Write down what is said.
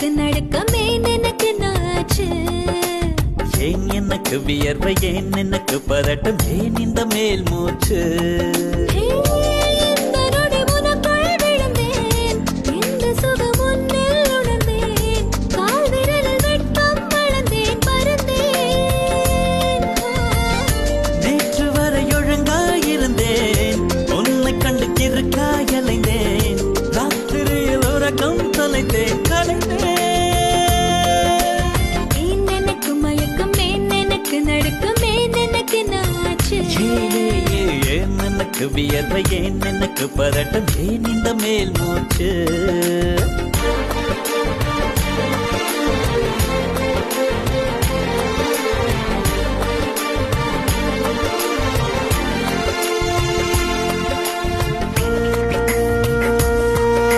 எனக்கு நடுக்கமே எனக்கு நாச்சு ஏன் எனக்கு வியர்வை ஏன் எனக்கு பதட்டம் ஏன் இந்த மேல் மூச்சு இந்த நொடி உனக்குள் விழுந்தேன் இந்த சுகம் உன்னில் உணர்ந்தேன் கால் விரலில் வெட்கம் வளர்ந்தேன் பறந்தேன் நேற்று வரை ஒழுங்காயிருந்தேன் உன்னை கண்டு கிறுக்காய் அலைந்தேன் ராத்திரியில் உறக்கம் தொலைத்தேன் கலைந்தேன் ஏன் எனக்கு மயக்கம் ஏன் எனக்கு நடுக்கம் ஏன் எனக்கு நாச்சு ஏன் எனக்கு வியர்வை ஏன் எனக்கு பதட்டம் ஏன் இந்த மேல் மூச்சு